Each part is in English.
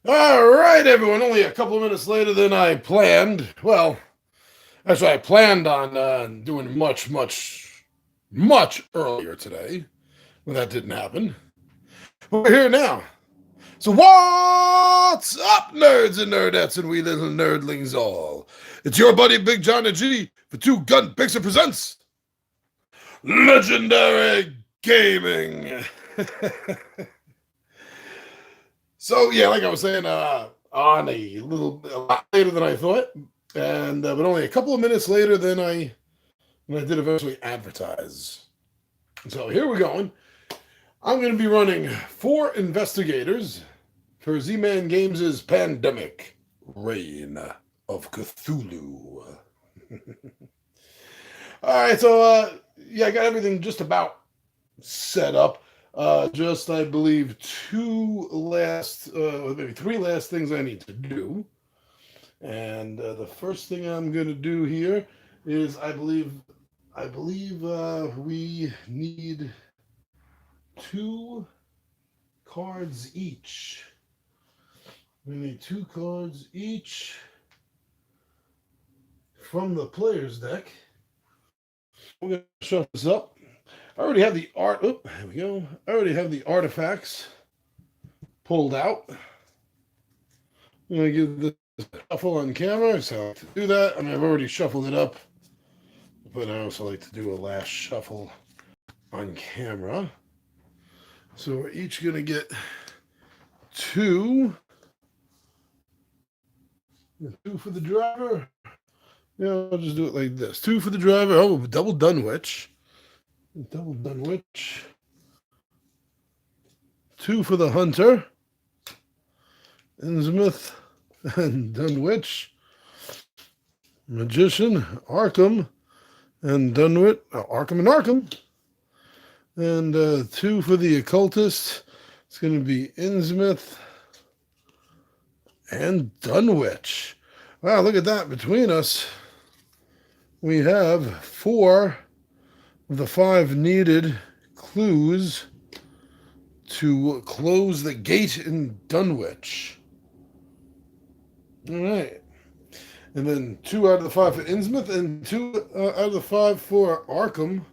All right, everyone. Only a couple of minutes later than I planned. Well, actually, I planned on doing much earlier today. Well, that didn't happen. But we're here now. So what's up, nerds and nerdettes and we little nerdlings all? It's your buddy Big John and G for Two Gun Pixie presents Legendary Gaming. So yeah, like I was saying, on a lot later than I thought, and but only a couple of minutes later than I did eventually advertise. So here we're going. I'm going to be running 4 investigators for Z-Man Games' Pandemic Reign of Cthulhu. All right, so yeah, I got everything just about set up. Just I believe maybe 3 last things I need to do. And the first thing I'm going to do here is I believe we need 2 cards each. We need 2 cards each from the player's deck. We're going to shuffle this up. I already have the art. Oh, there we go. I already have the artifacts pulled out. I'm going to give this a shuffle on camera. So I like to do that. I mean, I've already shuffled it up, but I also like to do a last shuffle on camera. So we're each going to get 2. 2 for the driver. Yeah, I'll just do it like this. 2 for the driver. Oh, double Dunwich. Double Dunwich. 2 for the hunter. Innsmouth and Dunwich. Magician, Arkham, and Dunwich. Arkham and Arkham. And 2 for the occultist. It's going to be Innsmouth and Dunwich. Wow, look at that. Between us, we have 4 of the 5 needed clues to close the gate in Dunwich. All right. And then 2 out of the 5 for Innsmouth and 2 out of the 5 for Arkham.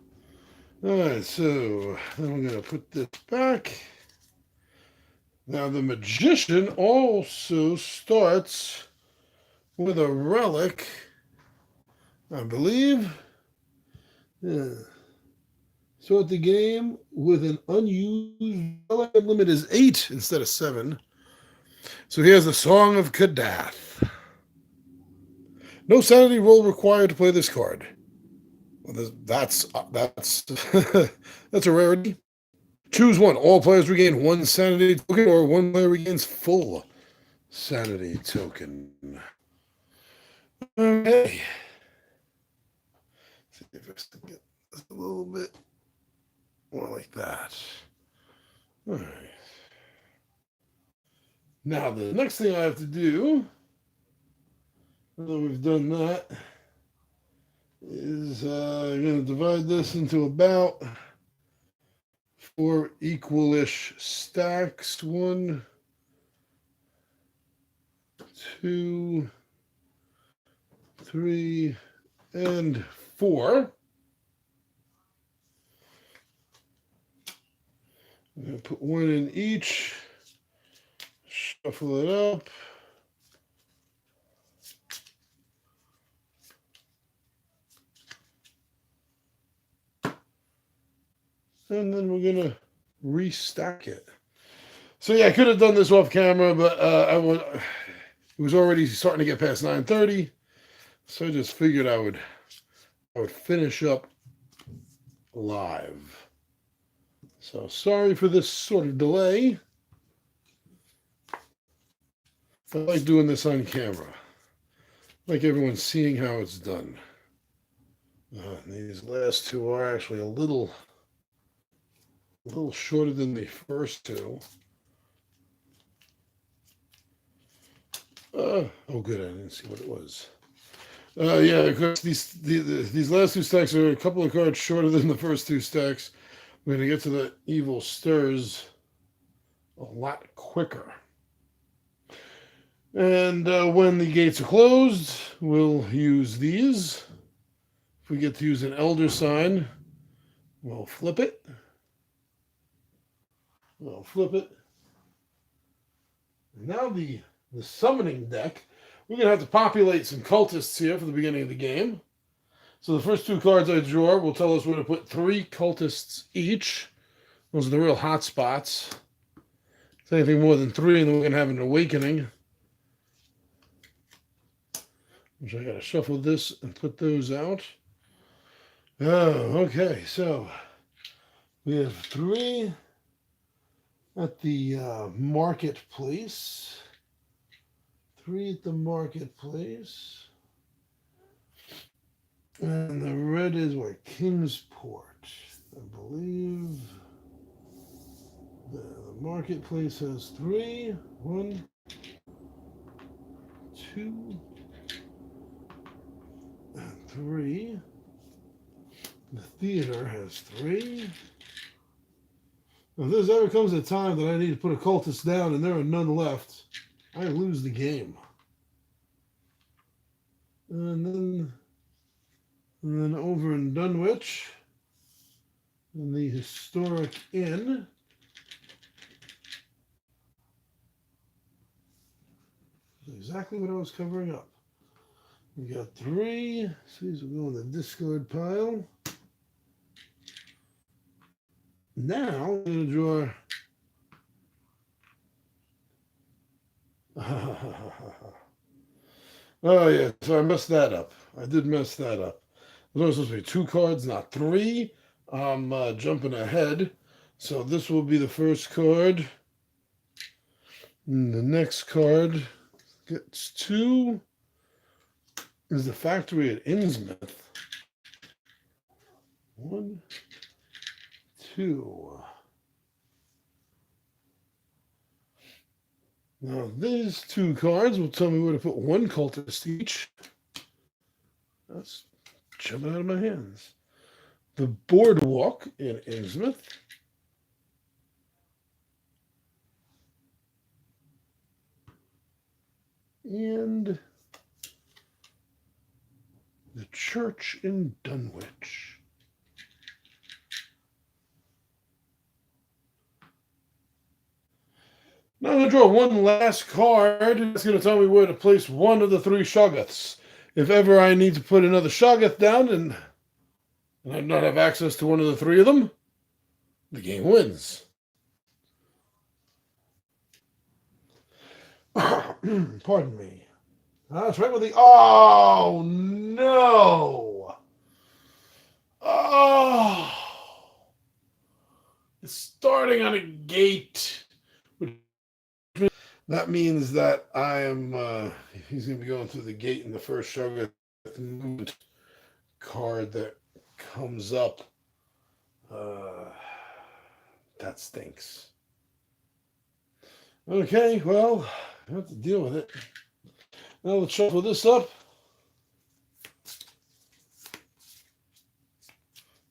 All right, so then we're going to put this back. Now, the magician also starts with a relic, I believe. Yeah. Start the game with an unused relic. Limit is 8 instead of 7. So here's the Song of Kadath. No sanity roll required to play this card. Well, that's that's a rarity. Choose one. All players regain 1 sanity token, or 1 player regains full sanity token. Okay. See if I can get this a little bit more like that. All right. Now the next thing I have to do, now that we've done that, is I'm going to divide this into about 4 equal-ish stacks. 1, 2, 3, and 4. I'm going to put 1 in each, shuffle it up. And then we're going to restack it. So yeah, I could have done this off camera, but it was already starting to get past 9:30. So I just figured I would finish up live. So sorry for this sort of delay. I like doing this on camera. Like everyone's seeing how it's done. These last 2 are actually a little shorter than the first 2. Oh, good. I didn't see what it was. Yeah, of course, these last 2 stacks are a couple of cards shorter than the first 2 stacks. We're going to get to the evil stirs a lot quicker. And when the gates are closed, we'll use these. If we get to use an elder sign, we'll flip it. We'll flip it. Now the summoning deck. We're going to have to populate some cultists here for the beginning of the game. So the first two cards I draw will tell us where to put 3 cultists each. Those are the real hot spots. If anything more than 3, and then we're going to have an awakening. Which I got to shuffle this and put those out. Oh, okay. So we have 3 at the marketplace. 3 at the marketplace. And the red is what? Kingsport. I believe the marketplace has 3. 1, 2, and 3. The theater has 3. If there's ever comes a time that I need to put a cultist down and there are none left, I lose the game. And then over in Dunwich, in the historic inn, exactly what I was covering up. We got 3. So these will go in the discard pile. Now I'm going to draw. Oh yeah, so I messed that up. I did mess that up. There's only supposed to be 2 cards, not 3. I'm jumping ahead. So this will be the first card. And the next card gets 2. Is the factory at Innsmouth. 1, 2. Now these 2 cards will tell me where to put 1 cultist each. That's jumping out of my hands. The boardwalk in Innsmouth. And the church in Dunwich. Now I'm going to draw 1 last card. It's going to tell me where to place 1 of the 3 Shoggoths. If ever I need to put another Shoggoth down and I do not have access to 1 of the 3 of them, the game wins. Pardon me. That's right with the... Oh, no! Oh! It's starting on a gate. That means that I am... he's going to be going through the gate in the first Shoggoth movement card that comes up. That stinks. Okay, well, I have to deal with it. Now let's shuffle this up.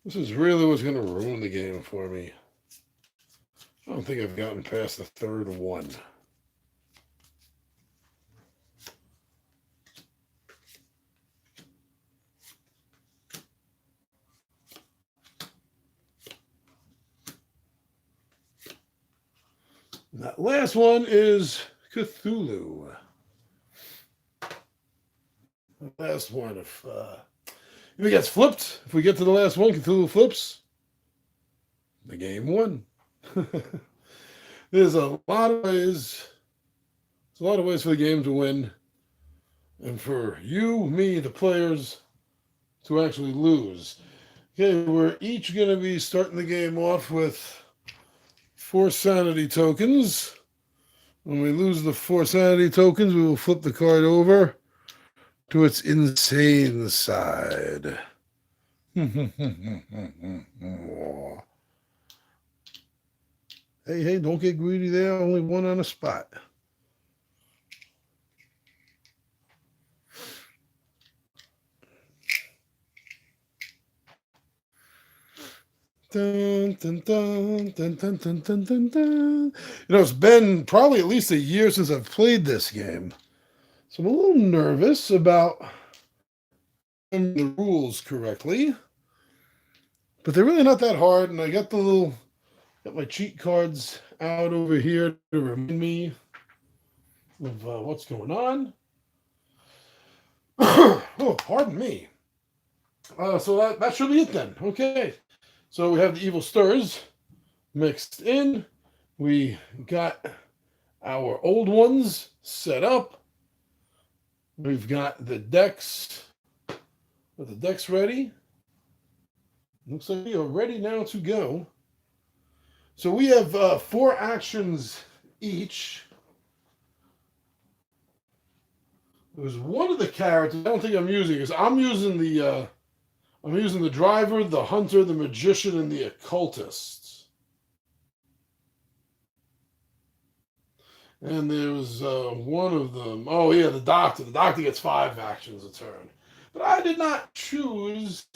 This is really what's going to ruin the game for me. I don't think I've gotten past the 3rd one. That last one is Cthulhu. The last one, if it gets flipped, if we get to the last one, Cthulhu flips, the game won. There's a lot of ways. There's a lot of ways for the game to win, and for you, me, the players, to actually lose. Okay, we're each going to be starting the game off with 4 sanity tokens. When we lose the 4 sanity tokens, we will flip the card over to its insane side. Hey, don't get greedy there. Only 1 on a spot. Dun, dun, dun, dun, dun, dun, dun, dun, dun. It's been probably at least a year since I've played this game. So I'm a little nervous about the rules correctly, but they're really not that hard. And I got my cheat cards out over here to remind me of what's going on. Oh, pardon me. So that should be it then. Okay. So we have the evil stirs mixed in. We got our old ones set up. We've got the decks. Are the decks ready? Looks like we are ready now to go. So we have 4 actions each. There's one of the characters I don't think I'm using because I'm using the driver, the hunter, the magician, and the occultist. And there's one of them. Oh yeah, the doctor. The doctor gets 5 actions a turn. But I did not choose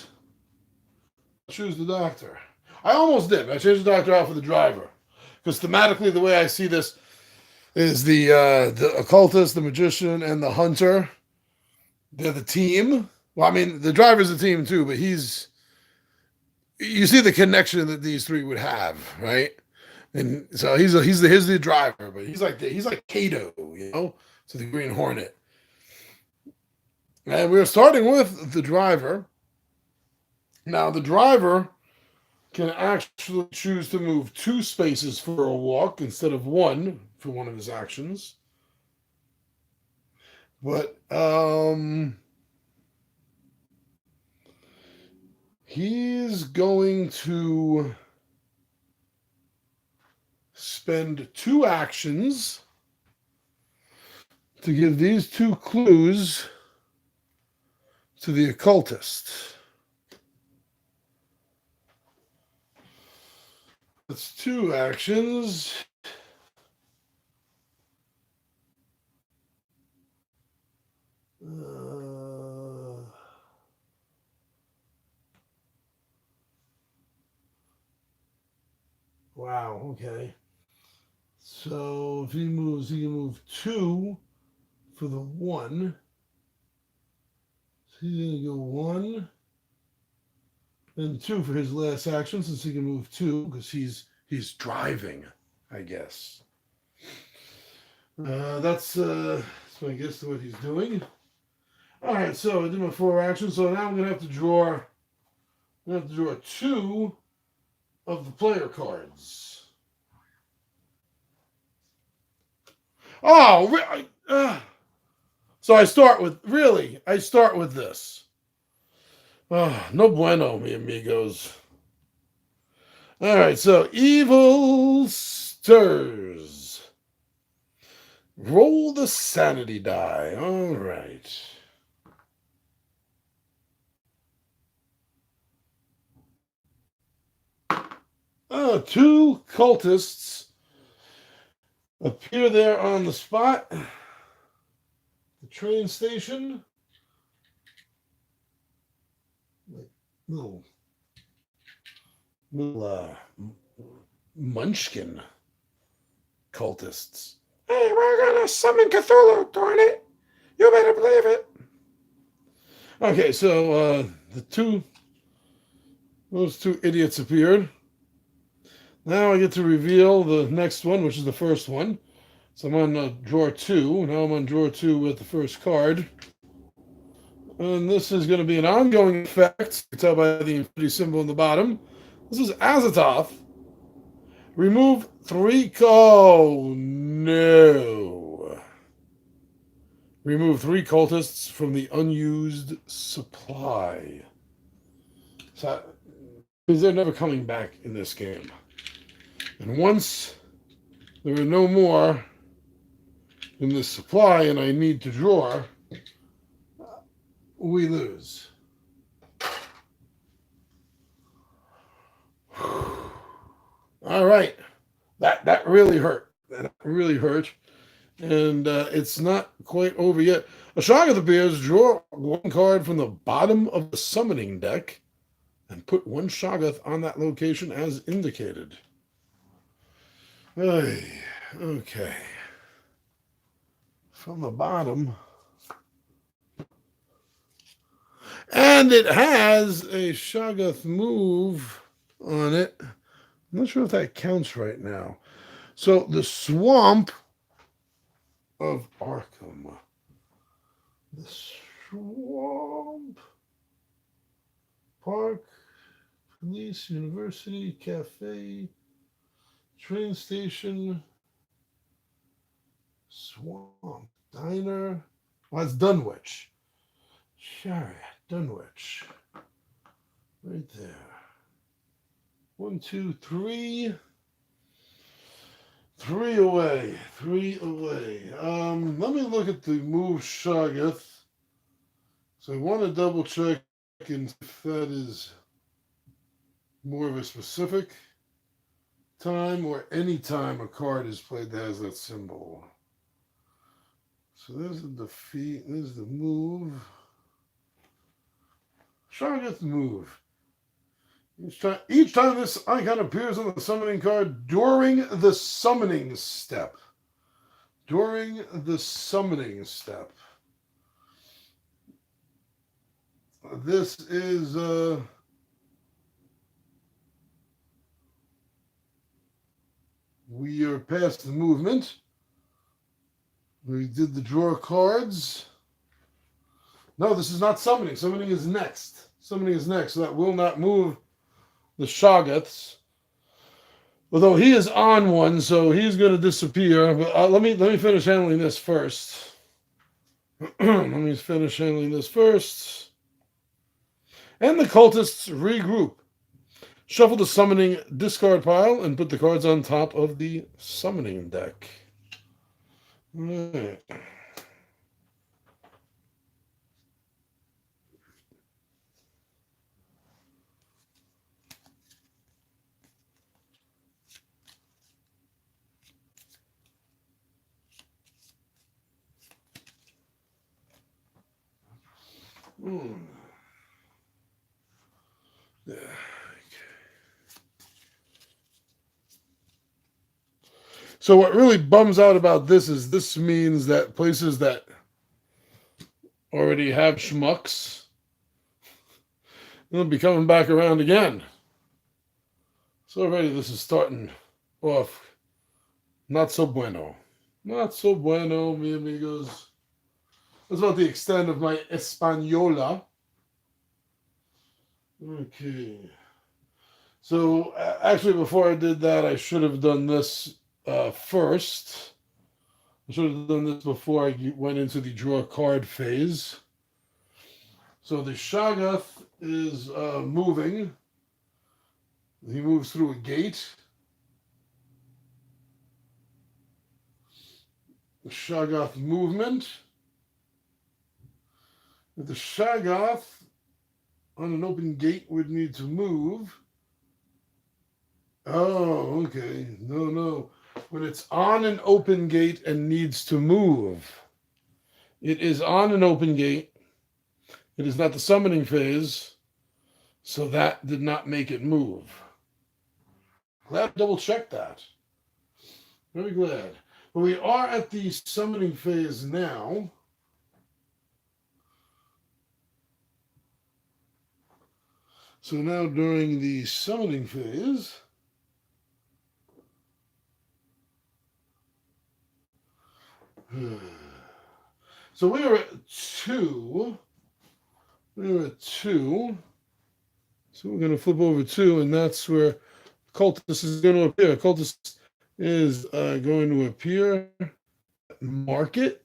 the doctor. I almost did. I changed the doctor out for the driver. Because thematically, the way I see this is the occultist, the magician, and the hunter. They're the team. Well, I mean, the driver's a team too, but you see the connection that these 3 would have, right? And so he's the driver, but he's like Kato, to the Green Hornet. And we're starting with the driver. Now the driver can actually choose to move 2 spaces for a walk instead of 1 for one of his actions. But he's going to spend 2 actions to give these 2 clues to the occultist. That's 2 actions. Wow, okay. So if he moves, he can move 2 for the 1. So he's going to go 1 and 2 for his last action, since he can move 2 because he's driving, I guess. That's I guess what he's doing. All right, so I did my 4 actions. So now I'm gonna have to draw. I'm gonna have to draw 2 of the player cards. Oh, so I start with this. No bueno, mi amigos. All right, so evil stirs. Roll the sanity die. All right. Two cultists appear there on the spot. The train station. Like little munchkin cultists. Hey, we're gonna summon Cthulhu, darn it! You better believe it. Okay, so those 2 idiots appeared. Now I get to reveal the next one, which is the first one. So I'm on drawer 2. Now I'm on drawer 2 with the first card. And this is going to be an ongoing effect. You can tell by the infinity symbol in the bottom. This is Azathoth. Remove 3. Oh, no. Remove 3 cultists from the unused supply. So, because they're never coming back in this game. And once there are no more in this supply and I need to draw, we lose. All right. That really hurt. That really hurt. And it's not quite over yet. A Shoggoth appears. Draw 1 card from the bottom of the summoning deck and put 1 Shoggoth on that location as indicated. Okay. From the bottom And it has a Shoggoth move on it. I'm not sure if that counts right now. So the Swamp of Arkham. The Swamp Park, Police, University, Cafe, Train Station, Swamp, Diner. Well, that's Dunwich. Chariot, Dunwich. Right there. 1, 2, 3. 3 away. 3 away. Let me look at the move Shoggoth. So I want to double check if that is more of a specific time or any time a card is played that has that symbol. So there's the defeat. There's the move. Shoggoth move. Each time this icon appears on the summoning card during the summoning step. During the summoning step. This is we are past the movement. We did the draw cards. No, this is not summoning. Summoning is next. Summoning is next. So that will not move the Shoggoths. Although he is on one, so he's going to disappear. But let me finish handling this first. Let me finish handling this first. And the cultists regroup. Shuffle the summoning discard pile and put the cards on top of the summoning deck. All right. Yeah. So what really bums out about this means that places that already have schmucks will be coming back around again. So already this is starting off not so bueno. Not so bueno, mi amigos. That's about the extent of my Española. Okay. So actually, before I did that, I should have done this first. I should have done this before I went into the draw card phase. So the Shoggoth is moving. He moves through a gate. The Shoggoth movement. If the Shoggoth on an open gate would need to move. Oh, okay. No. When it's on an open gate and needs to move, it is on an open gate. It is not the summoning phase, so that did not make it move. Glad to double check that. Very glad. But we are at the summoning phase now. So now during the summoning phase, so we are at 2. We are at 2. So we're going to flip over 2, and that's where Cultist is going to appear. Cultist is going to appear at Market.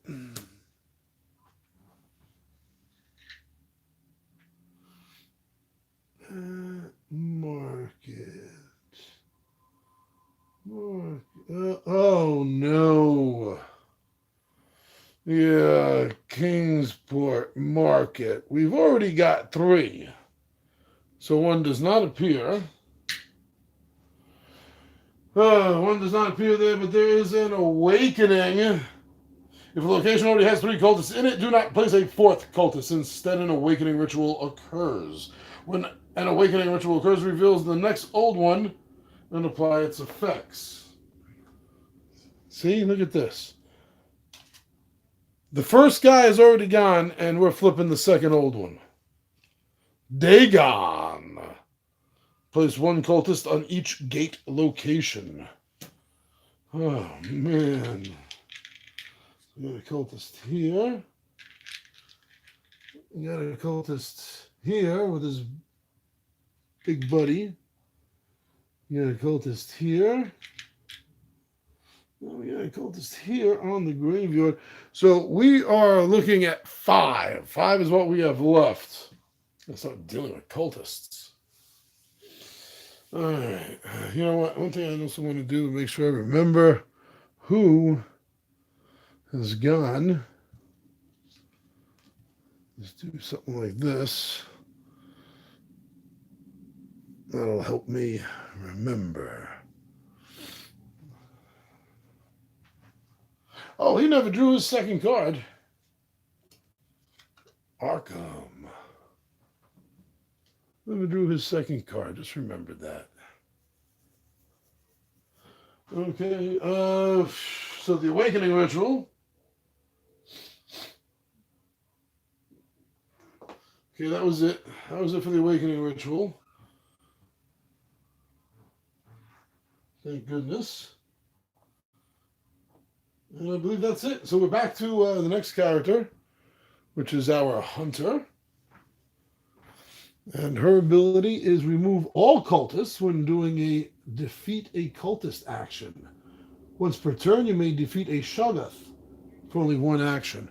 Oh no. Yeah, Kingsport Market. We've already got 3. So one does not appear. One does not appear there, but there is an awakening. If a location already has 3 cultists in it, do not place a 4th cultist. Instead, an awakening ritual occurs. When an awakening ritual occurs, reveals the next old one and apply its effects. See, look at this. The first guy is already gone, and we're flipping the second old one. Dagon. Place one cultist on each gate location. Oh, man. We got a cultist here. We got a cultist here with his big buddy. We got a cultist here. We got a cultist here on the graveyard. So we are looking at 5. 5 is what we have left. Let's start dealing with cultists. All right. You know what? One thing I also want to do to make sure I remember who has gone. Let's do something like this. That'll help me remember. Oh, he never drew his second card. Arkham. Never drew his second card. Just remembered that. Okay. So the Awakening Ritual. Okay, that was it. That was it for the Awakening Ritual. Thank goodness. And I believe that's it. So we're back to the next character, which is our Hunter. And her ability is remove all cultists when doing a defeat a cultist action. Once per turn, you may defeat a Shoggoth for only one action.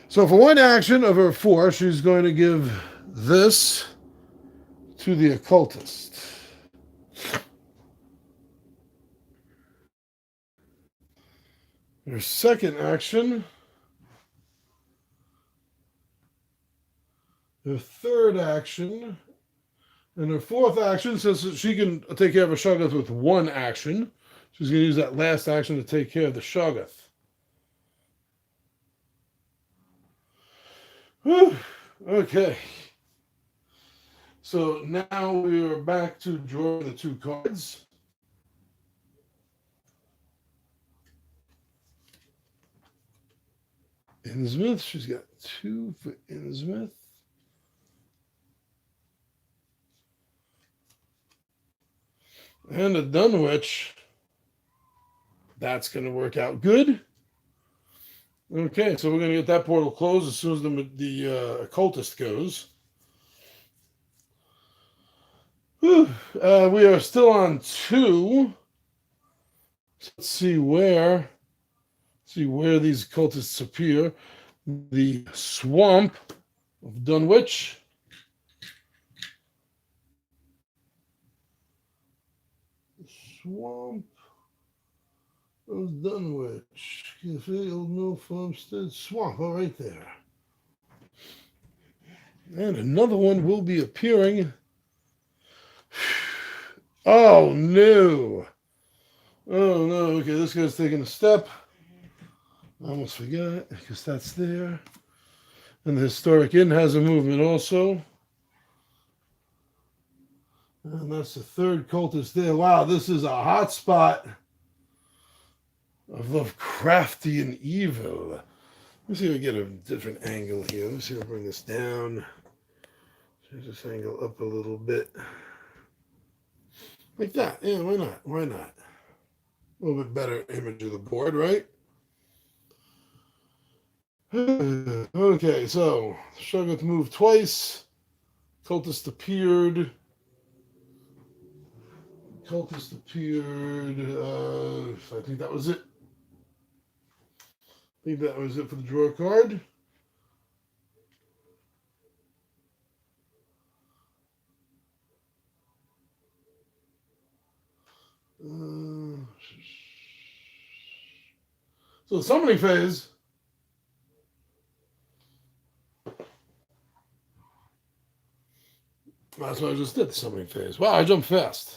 So for one action of her 4, she's going to give this to the occultist. Her second action, her third action, and her fourth action, since she can take care of a Shoggoth with one action, she's going to use that last action to take care of the Shoggoth. Whew. Okay. So now we are back to drawing the 2 cards. Innsmouth, she's got 2 for Innsmouth. And a Dunwich. That's going to work out good. Okay, so we're going to get that portal closed as soon as the occultist goes. We are still on 2. So let's see where these cultists appear. The Swamp of Dunwich. Swamp of Dunwich. Cafe, Old Mill Farmstead, Swamp. Oh, right there. And another one will be appearing. Oh, no. Oh, no. Okay, this guy's taking a step. I almost forgot because that's there. And the Historic Inn has a movement also. And that's the third cultist there. Wow, this is a hot spot of Lovecraftian evil. Let me see if I get a different angle here. Let me see if I bring this down. Change this angle up a little bit. Like that. Yeah, why not? Why not? A little bit better image of the board, right? Okay, so Shoggoth moved twice. Cultist appeared. I think that was it. I think that was it for the draw card. So the summoning phase. That's what I just did, the summoning phase. Wow, I jumped fast.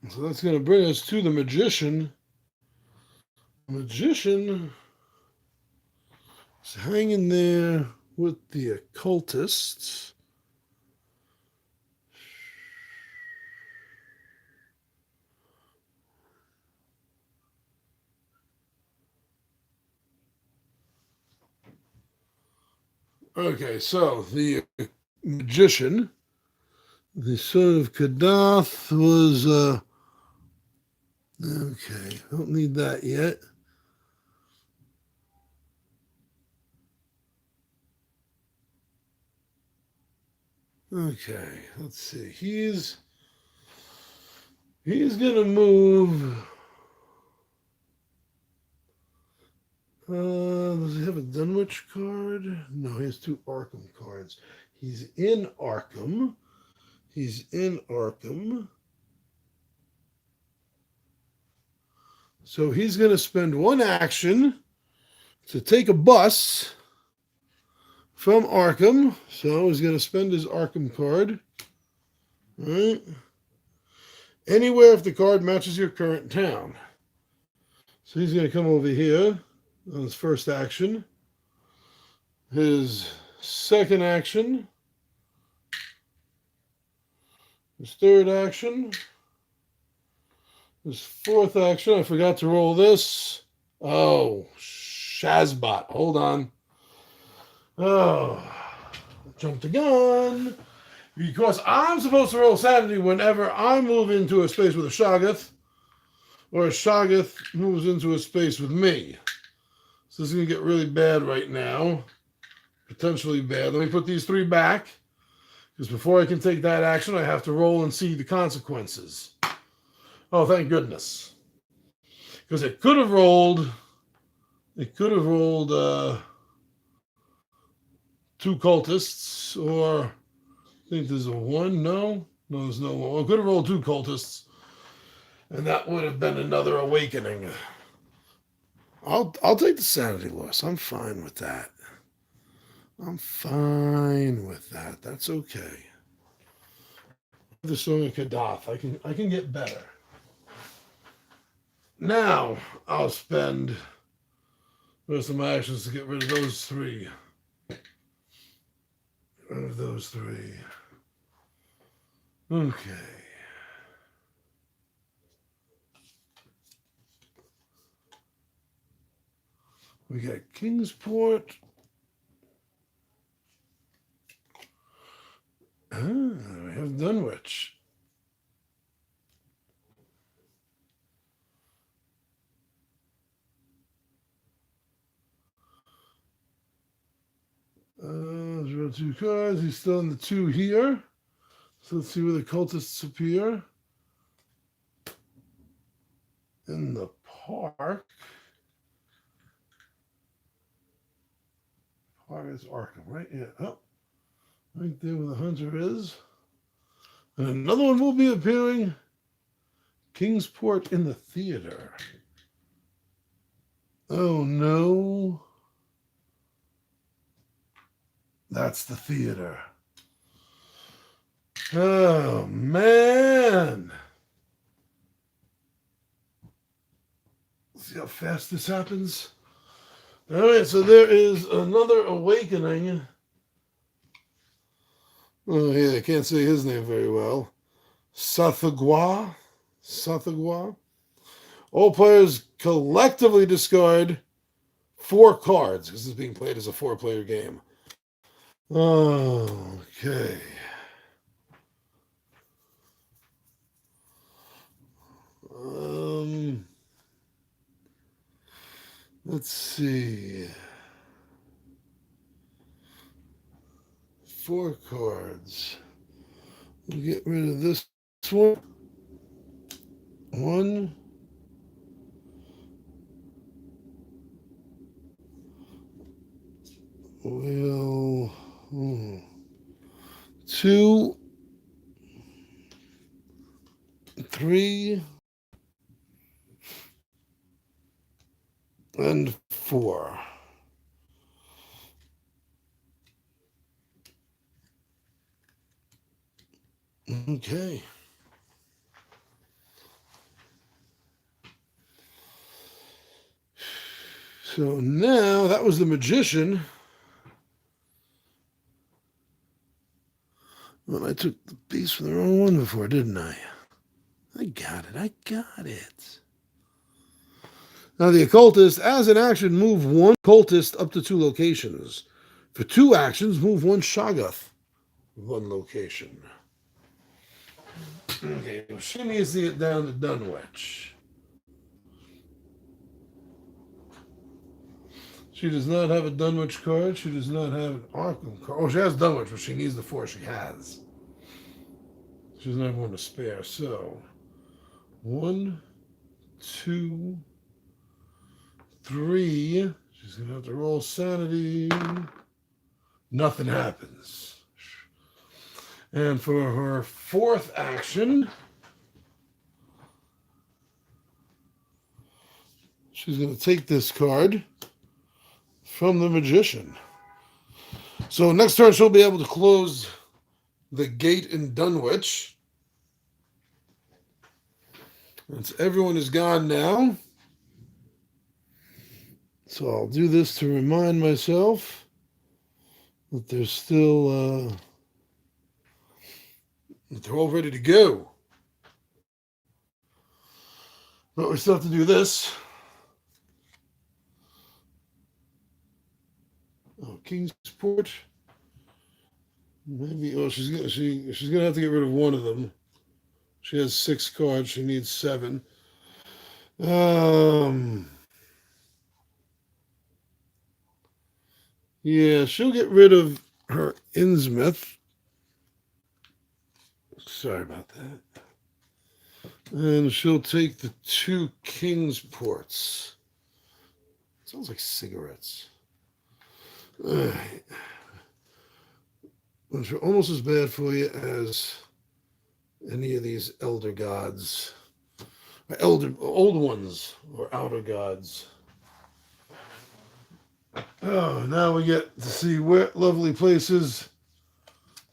So that's going to bring us to the Magician. The Magician is hanging there with the Occultists. Okay, so the magician, the son of Kadath, was okay. Don't need that yet. Okay, let's see. He's gonna move. Does he have a Dunwich card? No, he has two Arkham cards. He's in Arkham. He's in Arkham. So he's going to spend one action to take a bus from Arkham. So he's going to spend his Arkham card. All right. Anywhere if the card matches your current town. So he's going to come over here on his first action. His second action. His third action. His fourth action. I forgot to roll this. Oh, Shazbot. Hold on. Oh, jumped the gun. Because I'm supposed to roll sanity whenever I move into a space with a Shoggoth, or a Shoggoth moves into a space with me. So this is going to get really bad right now. Potentially bad. Let me put these three back. Because before I can take that action, I have to roll and see the consequences. Oh, thank goodness. Because it could have rolled two cultists, or I think there's a one. No, there's no one. I could have rolled two cultists, and that would have been another awakening. I'll take the sanity loss. I'm fine with that. That's okay. The song of Kadath. I can get better. Now I'll spend the rest of my actions to get rid of those three. Okay. We got Kingsport. We have Dunwich. Draw two cards. He's still in the two here. So let's see where the cultists appear. In the park. Park is Arkham, right? Yeah. Oh, right there where the hunter is. And another one will be appearing. Kingsport in the theater. Oh no. That's the theater. Oh man. See how fast this happens? All right, so there is another awakening. Oh yeah, I can't say his name very well. Sathagwa. All players collectively discard 4 cards. This is being played as a 4-player game. Okay. Let's see. 4 cards. We'll get rid of this one. 1. Well, 2, 3, and 4. Okay. So now that was the magician. Well, I took the piece from the wrong one before, didn't I? I got it. Now the occultist, as an action, move one cultist up to 2 locations. For 2 actions, move 1 Shoggoth, 1 location. Okay, well, she needs to get down to Dunwich. She does not have a Dunwich card. She does not have an Arkham card. Oh, she has Dunwich, but she needs the 4 she has. She doesn't have one to spare. So, 1, 2, 3. She's going to have to roll sanity. Nothing happens. And for her 4th action, she's going to take this card from the Magician. So next turn, she'll be able to close the gate in Dunwich. Since everyone is gone now, so I'll do this to remind myself that they're still, that they're all ready to go. But we still have to do this. Oh, Kingsport. Maybe. Oh, she's gonna have to get rid of one of them. She has 6 cards. She needs 7. Yeah, she'll get rid of her Innsmouth. Sorry about that. And she'll take the 2 Kingsports. Sounds like cigarettes. Which are almost as bad for you as any of these elder gods. Old ones, or outer gods. Oh, now we get to see where lovely places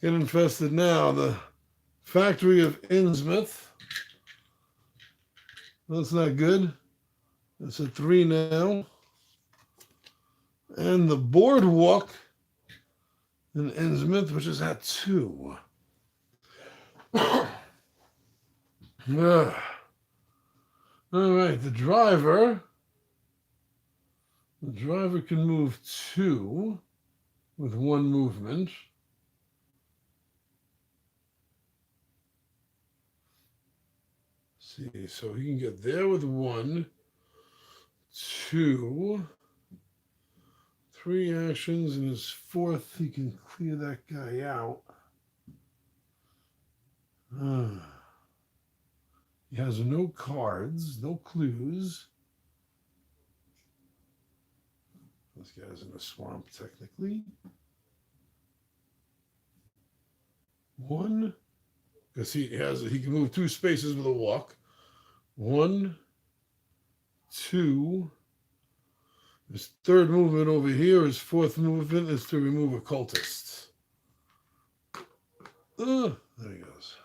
get infested now. The factory of Innsmouth. That's not good. That's a 3 now. And the boardwalk in Innsmouth, which is at 2. All right, the driver can move 2 with 1 movement. Let's see, so he can get there with 1, 2, 3 actions, and his 4th, he can clear that guy out. He has no cards, no clues. This guy's in a swamp, technically. 1, because he can move 2 spaces with a walk. 1, 2. His 3rd movement over here, his 4th movement is to remove a cultist. There he goes.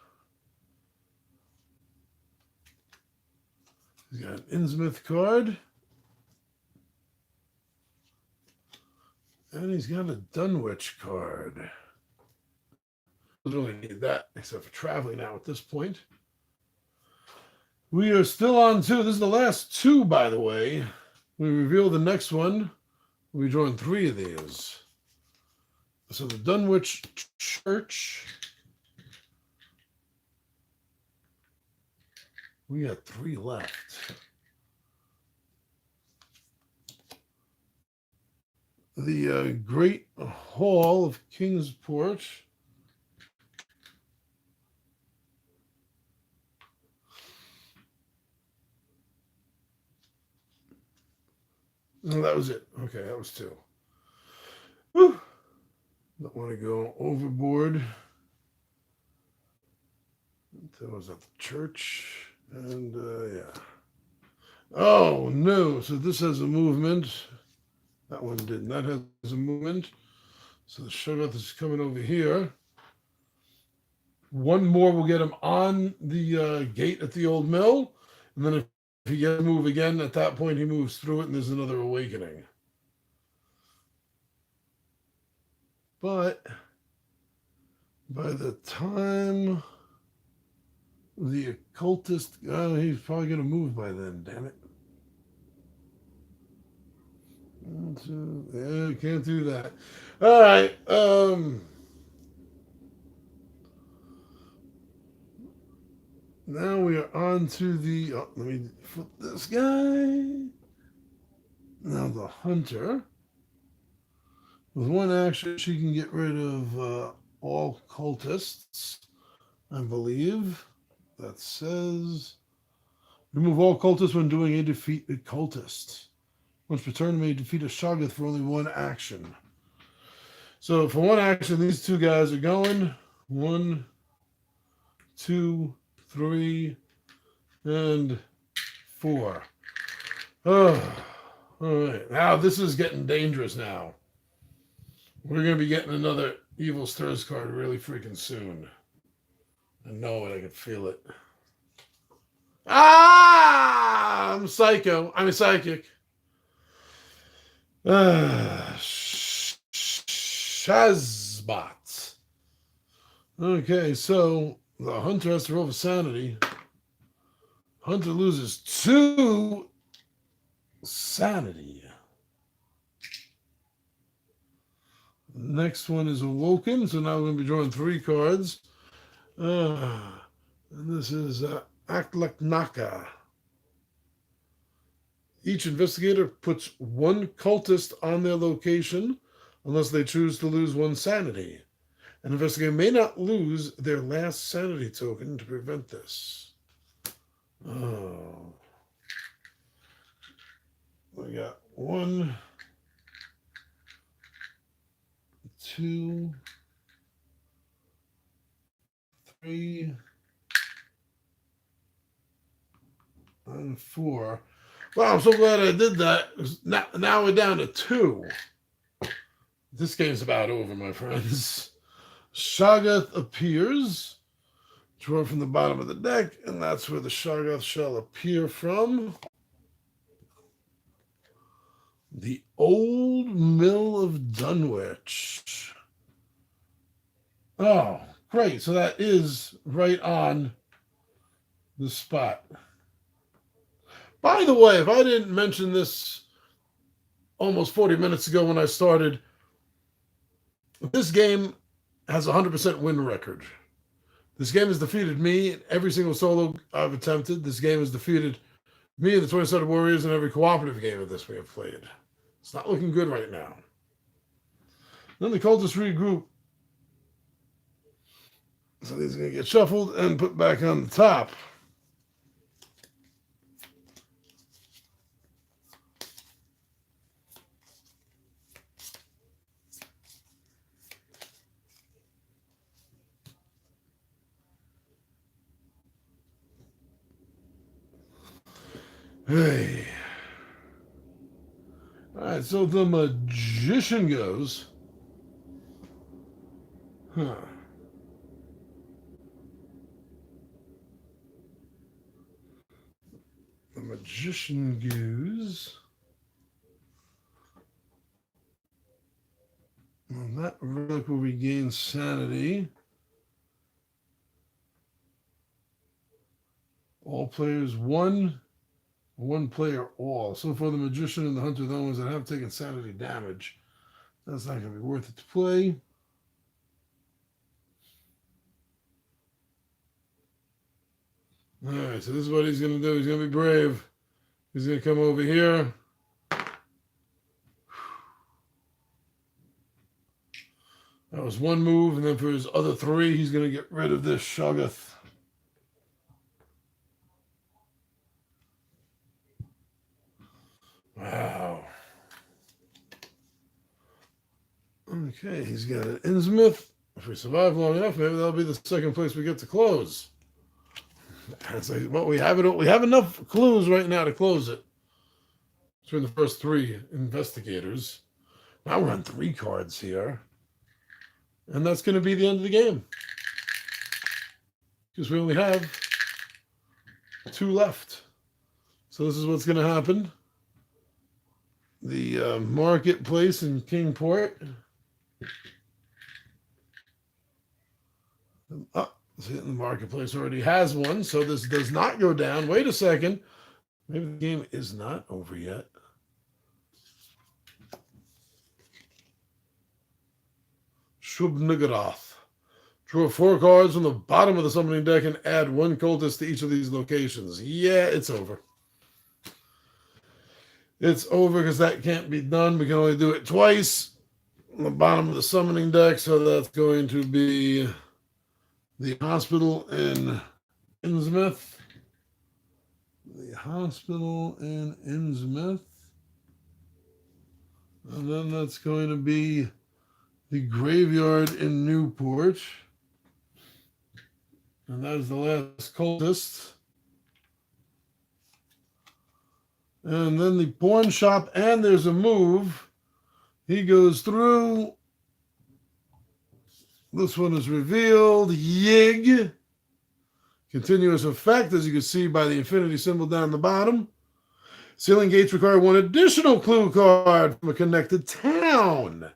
He's got an Innsmouth card. And he's got a Dunwich card. Doesn't really need that, except for traveling now at this point. We are still on 2. This is the last 2, by the way. We reveal the next one. We join 3 of these. So the Dunwich Church. We got 3 left. The Great Hall of Kingsport. No, that was it. Okay, that was 2. Whew. Don't want to go overboard. That was at the church. And, yeah. Oh, no. So this has a movement. That one didn't. That has a movement. So the Shoggoth is coming over here. 1 more will get him on the gate at the old mill. And then if he gets to move again, at that point he moves through it and there's another awakening. But by the time the occultist, he's probably going to move by then, damn it. Yeah, can't do that. All right. Now we are on to the. Oh, let me flip this guy. Now the hunter. With one action, she can get rid of all cultists, I believe. That says remove all cultists when doing a defeat a cultist. Once per turn, may defeat a Shoggoth for only one action. So for one action, these two guys are going. 1, 2, 3, and 4. Oh, all right. Now this is getting dangerous now. We're going to be getting another Evil Stirs card really freaking soon. I know it. I can feel it. Ah! I'm psycho. I'm a psychic. Shazbot. Okay, so the hunter has to roll for sanity. Hunter loses 2 sanity. Next one is Awoken, so now we're going to be drawing 3 cards. And this is Aklaknaka. Each investigator puts 1 cultist on their location unless they choose to lose 1 sanity. An investigator may not lose their last sanity token to prevent this. Oh. We got 1, 2, 3, and 4. Wow, I'm so glad I did that. Now we're down to 2. This game's about over, my friends. Shoggoth appears. Draw from the bottom of the deck, and that's where the Shoggoth shall appear from. The Old Mill of Dunwich. Oh, great. So that is right on the spot. By the way, if I didn't mention this almost 40 minutes ago when I started, this game has a 100% win record. This game has defeated me in every single solo I've attempted. This game has defeated me and the 20-sided Warriors in every cooperative game of this we have played. It's not looking good right now. Then the cultists regroup. So these are going to get shuffled and put back on the top. Hey. All right, so the magician goes. Huh. The magician goes. Well, that relic will regain sanity. All players 1. 1 player all. So far, the magician and the hunter are the ones that have taken sanity damage. That's not going to be worth it to play. All right, so this is what he's going to do. He's going to be brave. He's going to come over here. That was 1 move, and then for his other 3, he's going to get rid of this Shoggoth. Wow. Okay, he's got an Innsmouth. If we survive long enough, maybe that'll be the second place we get to close. Well, we have enough clues right now to close it. Between the first 3 investigators. Now we're on 3 cards here. And that's going to be the end of the game. Because we only have 2 left. So this is what's going to happen. The marketplace in Kingport. See, the marketplace already has one, so this does not go down. Wait a second. Maybe the game is not over yet. Shub-Niggurath. Draw 4 cards from the bottom of the summoning deck and add 1 cultist to each of these locations. Yeah, it's over. It's over because that can't be done. We can only do it twice on the bottom of the summoning deck. So that's going to be the hospital in Innsmouth. The hospital in Innsmouth. And then that's going to be the graveyard in Newport. And that is the last cultist. And then the pawn shop, and there's a move. He goes through. This one is revealed. Yig. Continuous effect, as you can see by the infinity symbol down the bottom. Sealing gates require 1 additional clue card from a connected town.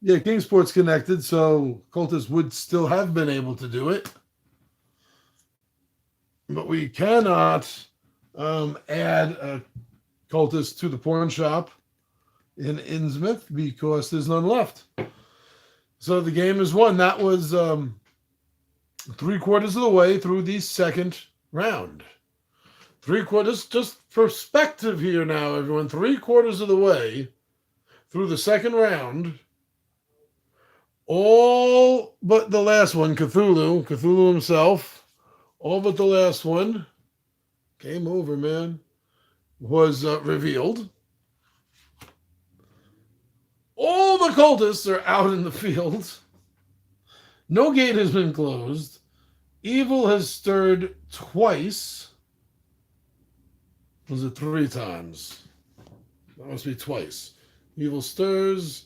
Yeah, Kingsport's connected, so cultists would still have been able to do it. But we cannot add a cultist to the pawn shop in Innsmouth because there's none left. So the game is won. That was 3/4 of the way through the second round. 3/4, just perspective here now, everyone. 3/4 of the way through the second round. All but the last one, Cthulhu himself, all but the last one, game over, man, was revealed. All the cultists are out in the field. No gate has been closed. Evil has stirred twice. Was it 3 times? That must be twice. Evil stirs.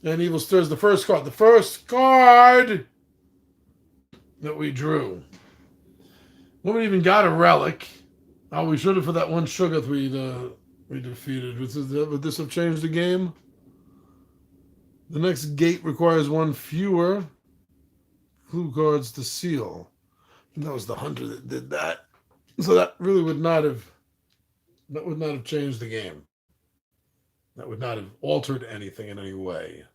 And Evil stirs the first card. The first card that we drew. Nobody even got a relic. Oh, we should have for that one Shuggoth we defeated. Would this have changed the game? The next gate requires 1 fewer clue cards to seal. And that was the hunter that did that. So that really would not have changed the game. That would not have altered anything in any way.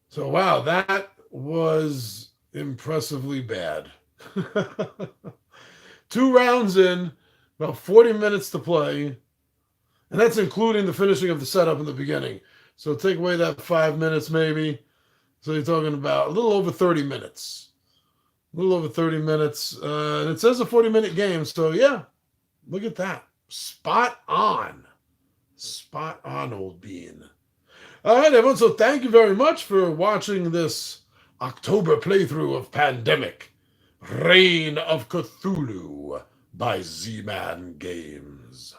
So, wow, that was impressively bad. 2 rounds in, about 40 minutes to play, and that's including the finishing of the setup in the beginning. So take away that 5 minutes maybe. So you're talking about a little over 30 minutes. A little over 30 minutes. And it says a 40-minute game, so yeah, look at that. Spot on. Spot on, old bean. All right, everyone. So thank you very much for watching this October playthrough of Pandemic, Reign of Cthulhu by Z-Man Games.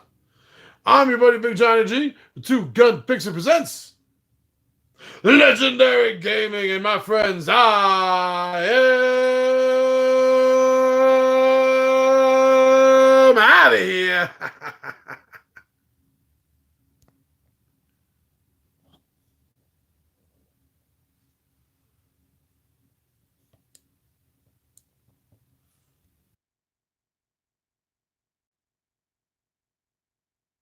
I'm your buddy Big Johnny G. The Two Gun Pixie presents Legendary Gaming, and my friends, I am out of here.